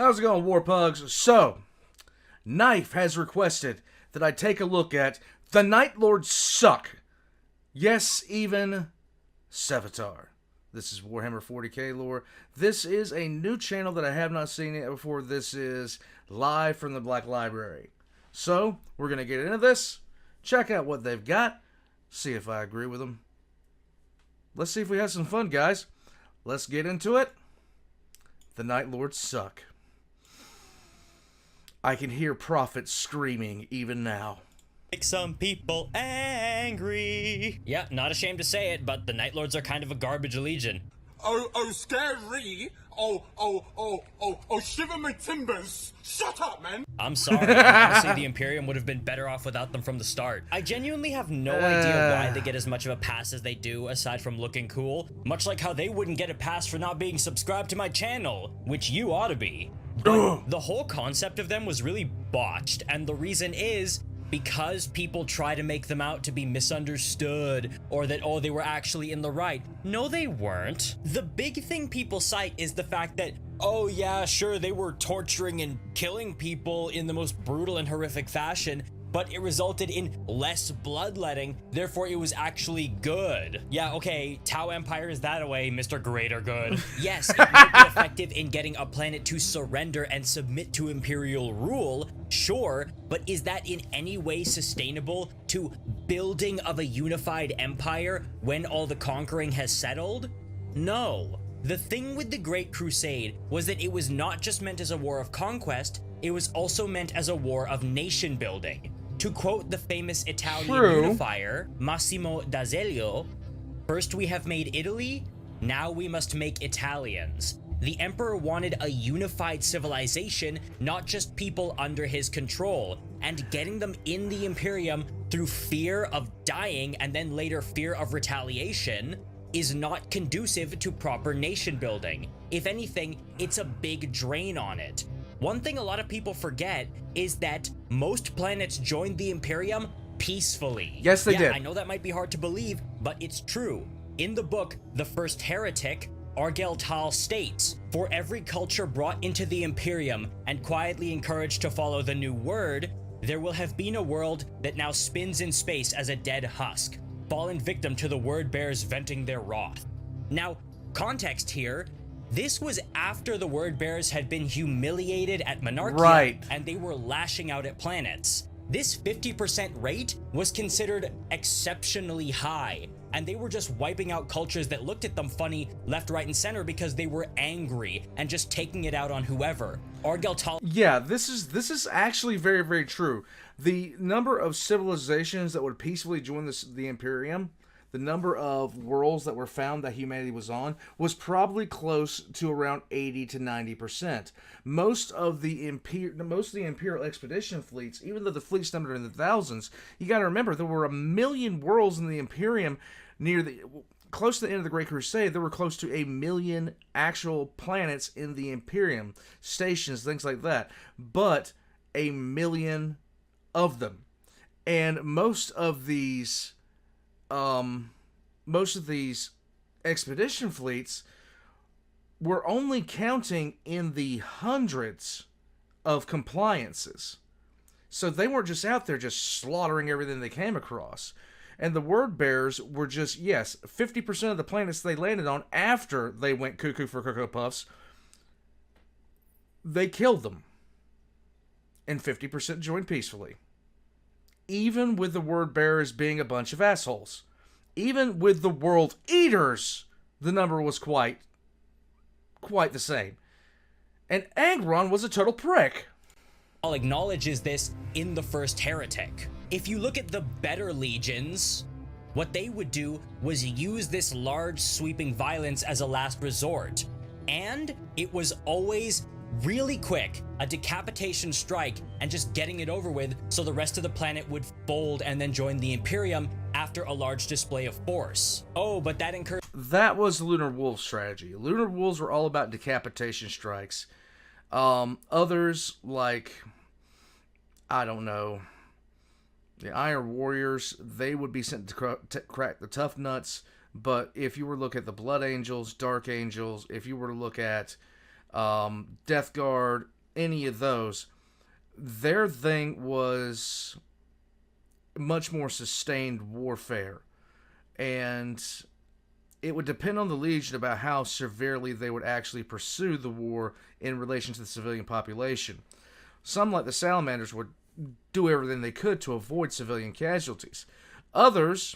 How's it going, War Pugs? So, Knife has requested that I take a look at The Night Lords Suck. Yes, even Sevatar. This is Warhammer 40k lore. This is a new channel that I have not seen yet before. This is live from the Black Library. So, we're going to get into this, check out what they've got, see if I agree with them. Let's see if we have some fun, guys. Let's get into it. The Night Lords suck. I can hear prophets screaming even now. Make some people angry. Yeah, not ashamed to say it, but the Night Lords are kind of a garbage legion. Oh, scary. Oh, shiver my timbers. Shut up, man. I'm sorry. Honestly, the Imperium would have been better off without them from the start. I genuinely have no idea why they get as much of a pass as they do, aside from looking cool. Much like how they wouldn't get a pass for not being subscribed to my channel, which you ought to be. But the whole concept of them was really botched, and the reason is because people try to make them out to be misunderstood, or that, oh, they were actually in the right. No, they weren't. The big thing people cite is the fact that, oh yeah, sure, they were torturing and killing people in the most brutal and horrific fashion, but it resulted in less bloodletting, therefore it was actually good. Yeah, okay, Tau Empire is that away, Mr. Greater Good. Yes, it might be effective in getting a planet to surrender and submit to Imperial rule, sure, but is that in any way sustainable to building of a unified empire when all the conquering has settled? No. The thing with the Great Crusade was that it was not just meant as a war of conquest, it was also meant as a war of nation building. To quote the famous Italian unifier, Massimo d'Azeglio, "First we have made Italy, now we must make Italians." The Emperor wanted a unified civilization, not just people under his control, and getting them in the Imperium through fear of dying and then later fear of retaliation is not conducive to proper nation building. If anything, it's a big drain on it. One thing a lot of people forget is that most planets joined the Imperium peacefully. Yes, they did. I know that might be hard to believe, but it's true. In the book, The First Heretic, Argel Tal states, "For every culture brought into the Imperium and quietly encouraged to follow the new word, there will have been a world that now spins in space as a dead husk, fallen victim to the word bearers venting their wrath." Now, context here, this was after the word bearers had been humiliated at Monarchia, and they were lashing out at planets. This 50% rate was considered exceptionally high, and they were just wiping out cultures that looked at them funny left, right, and center because they were angry and just taking it out on whoever. Argel Tal. Yeah, this is actually very, very true. The number of civilizations that would peacefully join the Imperium, the number of worlds that were found that humanity was on, was probably close to around 80 to 90%. Most of the Imperial expedition fleets, even though the fleets numbered in the thousands, you got to remember there were 1 million worlds in the Imperium close to the end of the Great Crusade. There were close to 1 million actual planets in the Imperium, stations, things like that. But 1 million of them, and most of these expedition fleets were only counting in the hundreds of compliances. So they weren't just out there just slaughtering everything they came across. And the word bearers were just, yes, 50% of the planets they landed on after they went cuckoo for Cocoa Puffs, they killed them. And 50% joined peacefully. Even with the word bearers being a bunch of assholes. Even with the world eaters, the number was quite the same. And Angron was a total prick. Acknowledges this in The First Heretic. If you look at the better legions, what they would do was use this large sweeping violence as a last resort. And it was always really quick, a decapitation strike, and just getting it over with so the rest of the planet would fold and then join the Imperium after a large display of force. Oh, but that encouraged... That was the Lunar Wolf strategy. Lunar Wolves were all about decapitation strikes. Others, like, I don't know, the Iron Warriors, they would be sent to crack the tough nuts. But if you were to look at the Blood Angels, Dark Angels, if you were to look at Death Guard, any of those, their thing was much more sustained warfare. And it would depend on the Legion about how severely they would actually pursue the war in relation to the civilian population. Some, like the Salamanders, would do everything they could to avoid civilian casualties. Others,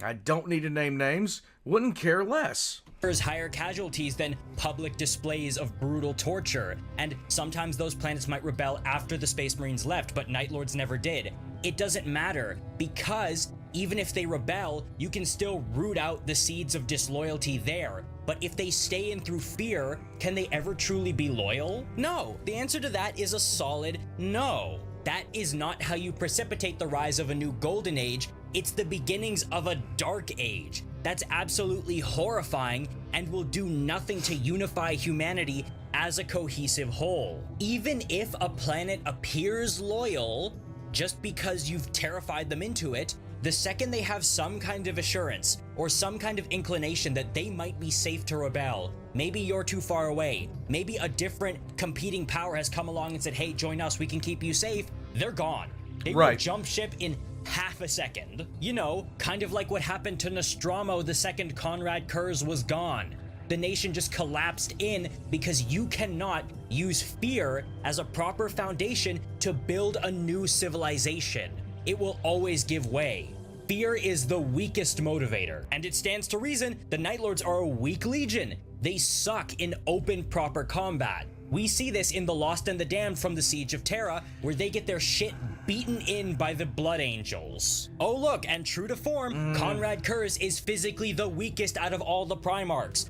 I don't need to name names, wouldn't care less. There's higher casualties than public displays of brutal torture, and sometimes those planets might rebel after the Space Marines left, but Night Lords never did. It doesn't matter, because even if they rebel, you can still root out the seeds of disloyalty there. But if they stay in through fear, can they ever truly be loyal? No. The answer to that is a solid no. That is not how you precipitate the rise of a new golden age. It's the beginnings of a dark age. That's absolutely horrifying and will do nothing to unify humanity as a cohesive whole. Even if a planet appears loyal, just because you've terrified them into it, the second they have some kind of assurance or some kind of inclination that they might be safe to rebel, maybe you're too far away, maybe a different competing power has come along and said, hey, join us, we can keep you safe, they're gone. They will jump ship in half a second. You know, kind of like what happened to Nostromo the second Conrad Kurz was gone. The nation just collapsed in because you cannot use fear as a proper foundation to build a new civilization. It will always give way. Fear is the weakest motivator, and it stands to reason the Night Lords are a weak legion. They suck in open, proper combat. We see this in The Lost and the Damned from the Siege of Terra, where they get their shit beaten in by the Blood Angels. Oh look, and true to form, Conrad Kurz is physically the weakest out of all the Primarchs.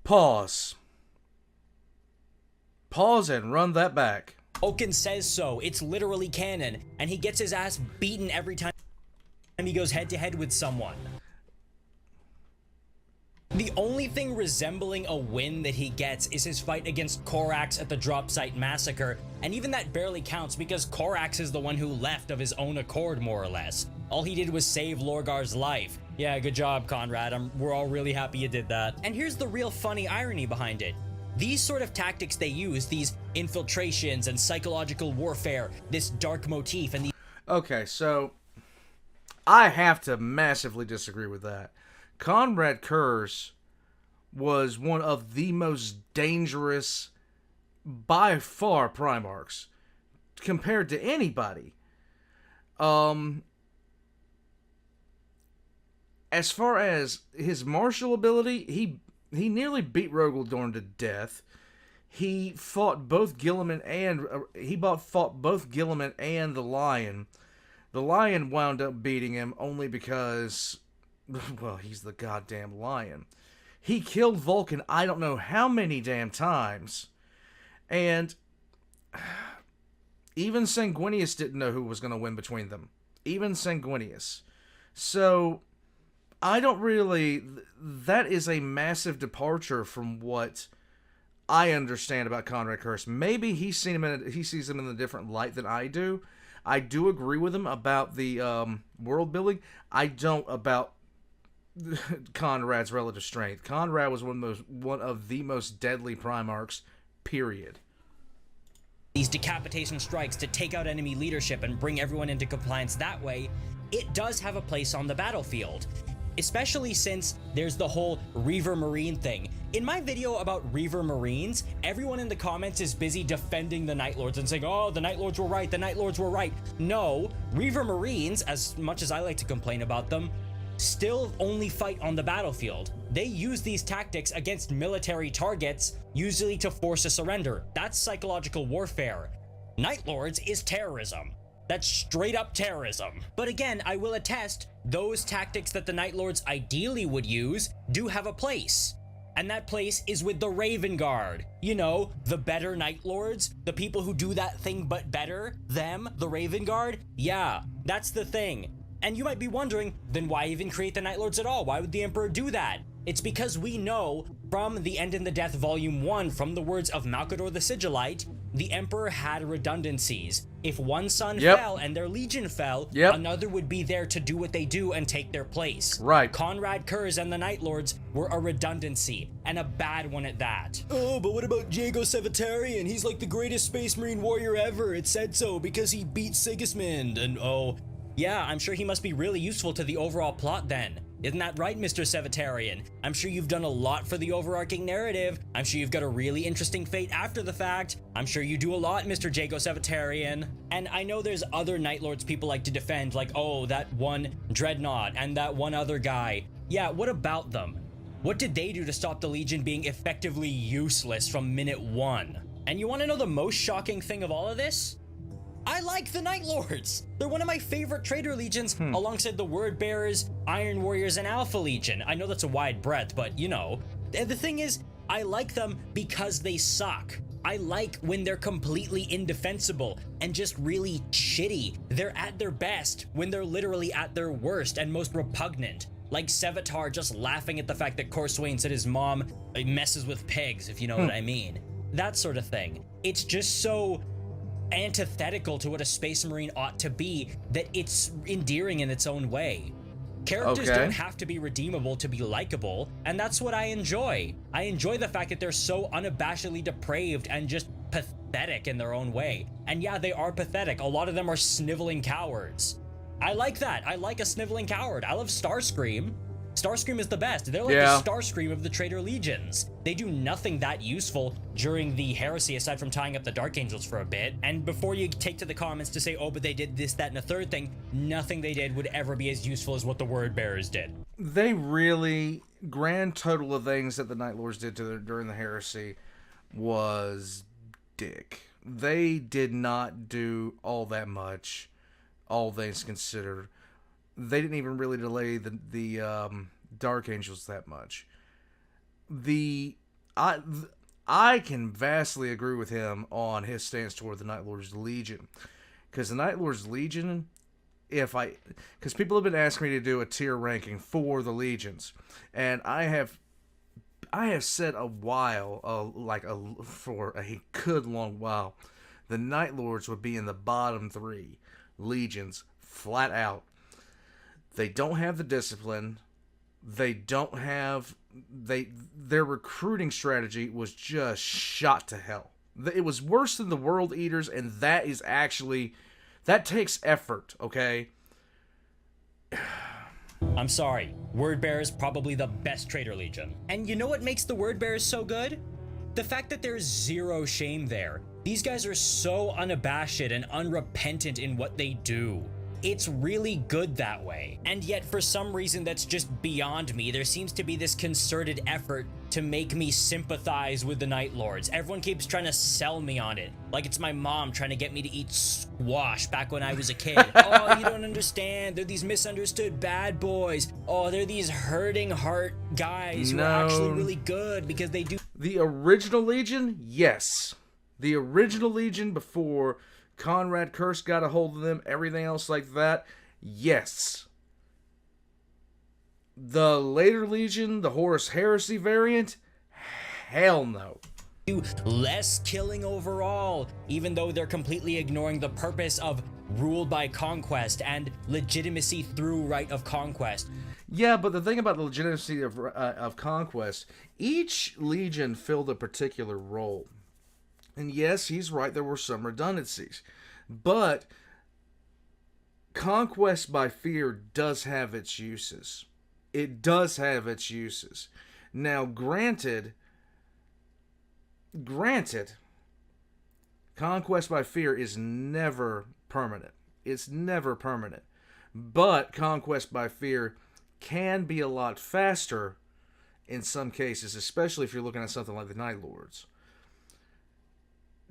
Pause. Pause and run that back. Vulcan says so, it's literally canon, and he gets his ass beaten every time he goes head to head with someone. The only thing resembling a win that he gets is his fight against Korax at the Drop Site Massacre, and even that barely counts because Korax is the one who left of his own accord, more or less. All he did was save Lorgar's life. Yeah, good job, Conrad. We're all really happy you did that. And here's the real funny irony behind it. These sort of tactics they use, these infiltrations and psychological warfare, this dark motif, and the— Okay, so I have to massively disagree with that. Conrad Kurz was one of the most dangerous, by far, Primarchs compared to anybody. As far as his martial ability, he nearly beat Rogaldorn to death. He fought both Guilliman and the Lion. The Lion wound up beating him only because, well, he's the goddamn Lion. He killed Vulcan I don't know how many damn times. And even Sanguinius didn't know who was going to win between them. Even Sanguinius. So I don't really... That is a massive departure from what I understand about Conrad Kurz. Maybe he sees him in a different light than I do. I do agree with him about the world building. I don't about Conrad's relative strength. Conrad was one of the most deadly Primarchs, period. These decapitation strikes to take out enemy leadership and bring everyone into compliance that way, it does have a place on the battlefield. Especially since there's the whole Reaver Marine thing. In my video about Reaver Marines, everyone in the comments is busy defending the Night Lords and saying, oh, the Night Lords were right, the Night Lords were right. No, Reaver Marines, as much as I like to complain about them, still only fight on the battlefield. They use these tactics against military targets, usually to force a surrender. That's psychological warfare. Night Lords is terrorism. That's straight up terrorism. But again, I will attest, those tactics that the Night Lords ideally would use do have a place. And that place is with the Raven Guard. You know, the better Night Lords, the people who do that thing but better, them, the Raven Guard. Yeah, that's the thing. And you might be wondering, then why even create the Night Lords at all? Why would the Emperor do that? It's because we know From The End in the Death Volume 1, from the words of Malcador the Sigillite, the Emperor had redundancies. If one son fell and their legion fell, another would be there to do what they do and take their place. Right. Conrad Kurz and the Night Lords were a redundancy, and a bad one at that. Oh, but what about Jago Sevatarian? He's like the greatest Space Marine warrior ever. It said so because he beat Sigismund, and yeah, I'm sure he must be really useful to the overall plot then. Isn't that right, Mr. Sevatarian? I'm sure you've done a lot for the overarching narrative. I'm sure you've got a really interesting fate after the fact. I'm sure you do a lot, Mr. Jago Sevatarian. And I know there's other Night Lords people like to defend, like, oh, that one Dreadnought and that one other guy. Yeah, what about them? What did they do to stop the Legion being effectively useless from minute one? And you want to know the most shocking thing of all of this? I like the Night Lords. They're one of my favorite traitor legions alongside the Word Bearers, Iron Warriors, and Alpha Legion. I know that's a wide breadth, but you know. And the thing is, I like them because they suck. I like when they're completely indefensible and just really shitty. They're at their best when they're literally at their worst and most repugnant. Like Sevatar just laughing at the fact that Corswain said his mom messes with pigs, if you know what I mean. That sort of thing. It's just so antithetical to what a Space Marine ought to be that it's endearing in its own way. Characters don't have to be redeemable to be likable, and that's what I enjoy. I enjoy the fact that they're so unabashedly depraved and just pathetic in their own way. And yeah, they are pathetic. A lot of them are sniveling cowards. I like that. I like a sniveling coward. I love Starscream. Starscream is the best. They're like the Starscream of the Traitor Legions. They do nothing that useful during the heresy aside from tying up the Dark Angels for a bit. And before you take to the comments to say, oh, but they did this, that, and a third thing, nothing they did would ever be as useful as what the Word Bearers did. They really, grand total of things that the Night Lords did during the heresy was dick. They did not do all that much, all things considered. They didn't even really delay the Dark Angels that much. I can vastly agree with him on his stance toward the Night Lords Legion, because the Night Lords Legion, because people have been asking me to do a tier ranking for the legions, and I have said for a good long while, the Night Lords would be in the bottom 3 legions flat out. They don't have the discipline. They don't have... Their recruiting strategy was just shot to hell. It was worse than the World Eaters, and that is actually... That takes effort, okay? I'm sorry. Word Bearers probably the best Traitor Legion. And you know what makes the Word Bearers so good? The fact that there's zero shame there. These guys are so unabashed and unrepentant in what they do. It's really good that way. And yet, for some reason that's just beyond me, there seems to be this concerted effort to make me sympathize with the Night Lords. Everyone keeps trying to sell me on it. Like it's my mom trying to get me to eat squash back when I was a kid. Oh, you don't understand. They're these misunderstood bad boys. Oh, they're these hurting heart guys who are actually really good because they do... The original Legion? Yes. The original Legion before... Conrad Kurz got a hold of them, everything else like that, yes. The later Legion, the Horus Heresy variant, hell no. Do less killing overall, even though they're completely ignoring the purpose of ruled by conquest and legitimacy through right of conquest. Yeah, but the thing about the legitimacy of conquest, each Legion filled a particular role. And yes, he's right, there were some redundancies. But conquest by fear does have its uses. It does have its uses. Now, granted, conquest by fear is never permanent. It's never permanent. But conquest by fear can be a lot faster in some cases, especially if you're looking at something like the Night Lords.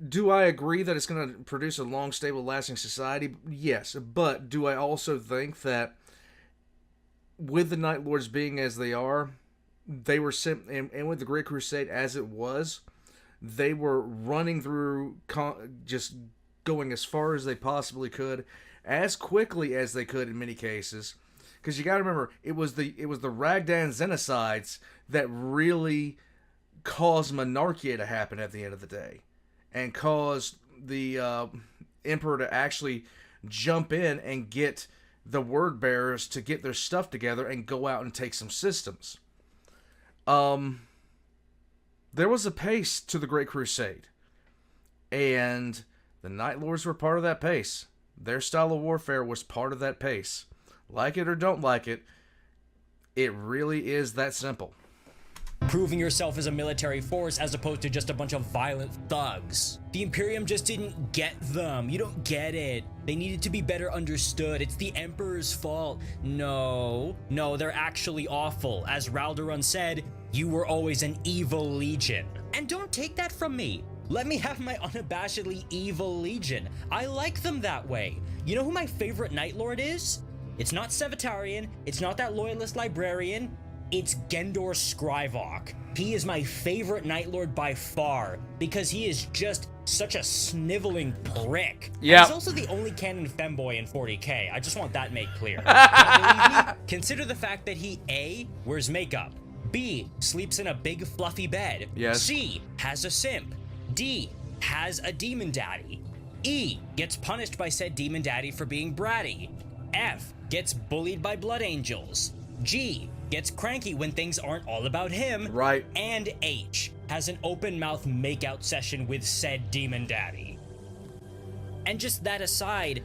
Do I agree that it's going to produce a long, stable, lasting society? Yes. But do I also think that with the Night Lords being as they are, they were and with the Great Crusade as it was, they were running through, just going as far as they possibly could, as quickly as they could in many cases. Because you got to remember, it was the Ragdan Xenocides that really caused monarchy to happen at the end of the day, and caused the emperor to actually jump in and get the word bearers to get their stuff together and go out and take some systems. There was a pace to the Great Crusade, and the Night Lords were part of that pace. Their style of warfare was part of that pace. Like it or don't like it, it really is that simple. Proving yourself as a military force as opposed to just a bunch of violent thugs. The Imperium just didn't get them. You don't get it. They needed to be better understood. It's the Emperor's fault. No, they're actually awful. As Raldoran said, you were always an evil legion. And don't take that from me. Let me have my unabashedly evil legion. I like them that way. You know who my favorite Night Lord is? It's not Sevatarian. It's not that loyalist librarian. It's Gendor Scrivok. He is my favorite Night Lord by far because he is just such a sniveling prick. Yeah. He's also the only canon femboy in 40k. I just want that made clear. Don't believe me? Consider the fact that he A, wears makeup, B, sleeps in a big fluffy bed, yes. C, has a simp, D, has a demon daddy, E, gets punished by said demon daddy for being bratty, F, gets bullied by blood angels, G, gets cranky when things aren't all about him, right, and H, has an open mouth makeout session with said demon daddy. And just that aside,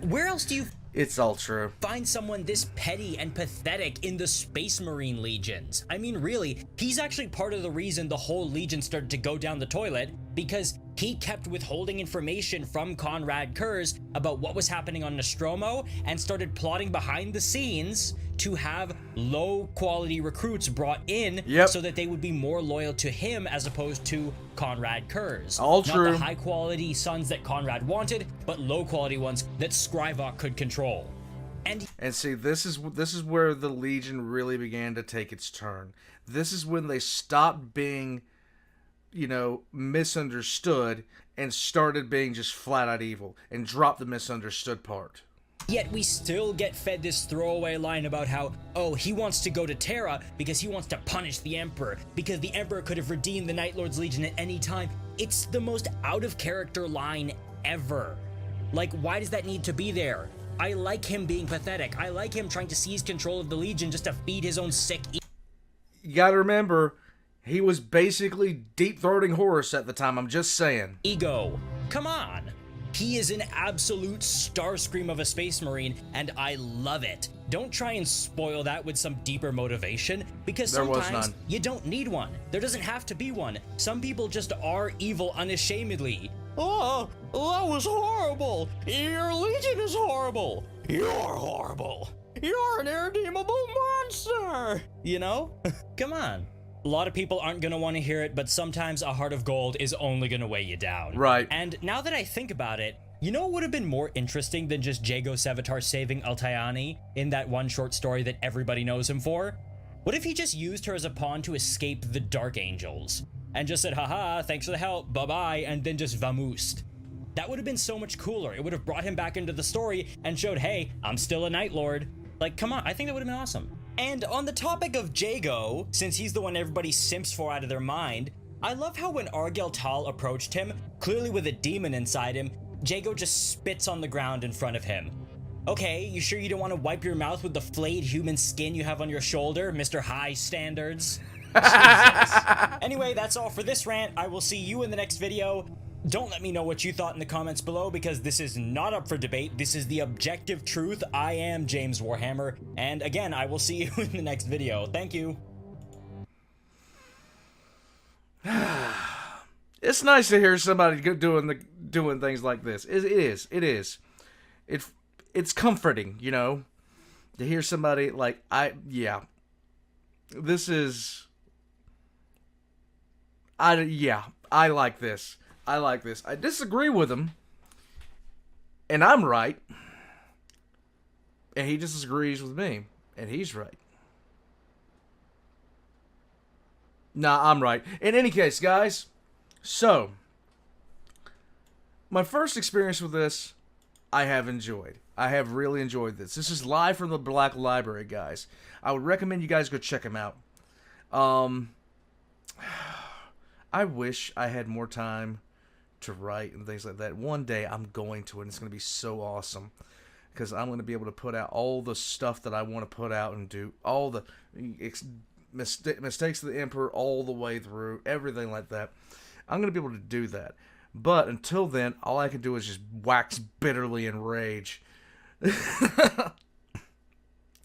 where else do you It's all true. find someone this petty and pathetic in the Space Marine legions? I mean, really, he's actually part of the reason the whole legion started to go down the toilet, because he kept withholding information from Conrad Kurz about what was happening on Nostromo and started plotting behind the scenes to have low quality recruits brought in so that they would be more loyal to him as opposed to Conrad Kurz. All true. Not the high quality sons that Conrad wanted, but low quality ones that Scrivok could control. And see, this is where the Legion really began to take its turn. This is when they stopped being, misunderstood and started being just flat out evil and dropped the misunderstood part. yet we still get fed this throwaway line about how, oh, he wants to go to Terra because he wants to punish the Emperor, because the Emperor could have redeemed the Night Lord's Legion at any time. It's the most out of character line ever. Like, why does that need to be there? I like him being pathetic. I like him trying to seize control of the Legion just to feed his own sick You gotta remember, he was basically deep-throating Horus at the time, I'm just saying. ego. Come on. He is an absolute starscream of a Space Marine, and I love it. Don't try and spoil that with some deeper motivation, because sometimes you don't need one. There doesn't have to be one. Some people just are evil unashamedly. Oh, that was horrible. Your Legion is horrible. You're horrible. You're an irredeemable monster. You know? Come on. A lot of people aren't going to want to hear it, but sometimes a heart of gold is only going to weigh you down. Right. And now that I think about it, you know what would have been more interesting than just Jago Sevatar saving Altayani in that one short story that everybody knows him for? What if he just used her as a pawn to escape the Dark Angels? And just said, haha, thanks for the help, bye-bye, and then just vamoosed. That would have been so much cooler. It would have brought him back into the story and showed, hey, I'm still a Night Lord. Like, come on, I think that would have been awesome. And on the topic of Jago, since he's the one everybody simps for out of their mind, I love how when Argel Tal approached him, clearly with a demon inside him, Jago just spits on the ground in front of him. Okay, you sure you don't want to wipe your mouth with the flayed human skin you have on your shoulder, Mr. High Standards? Jesus. Anyway, that's all for this rant. I will see you in the next video. Don't let me know what you thought in the comments below, because this is not up for debate. This is the objective truth. I am James Warhammer, and again, I will see you in the next video. Thank you. It's nice to hear somebody doing things like this. It is. It's comforting, you know, to hear somebody like This is. I like this. I like this. I disagree with him, and I'm right, and he disagrees with me, and he's right. Nah, I'm right. In any case, guys, so, my first experience with this, I have enjoyed. I have really enjoyed this. This is live from the Black Library, guys. I would recommend you guys go check him out. I wish I had more time to write and things like that. One day I'm going to, and it's going to be so awesome. Because I'm going to be able to put out all the stuff that I want to put out and do all the mistakes of the Emperor all the way through, everything like that. I'm going to be able to do that. But until then, all I can do is just wax bitterly in rage.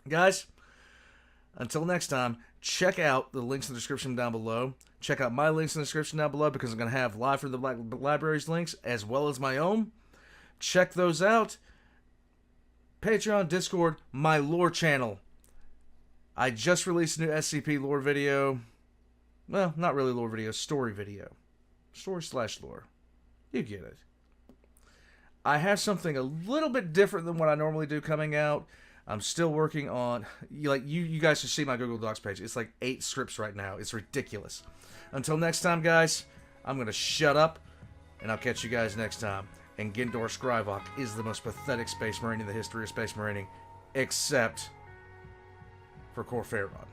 Guys, until next time, check out the links in the description down below. Check out my links in the description down below because I'm going to have Live from the Libraries links as well as my own. Check those out. Patreon, Discord, my lore channel. I just released a new SCP lore video. Well, not really lore video, story video. Story/lore. You get it. I have something a little bit different than what I normally do coming out. I'm still working on, you guys should see my Google Docs page. It's like 8 scripts right now. It's ridiculous. Until next time, guys, I'm going to shut up, and I'll catch you guys next time. And Gendor Scrivok is the most pathetic Space Marine in the history of Space Marining, except for Corferon.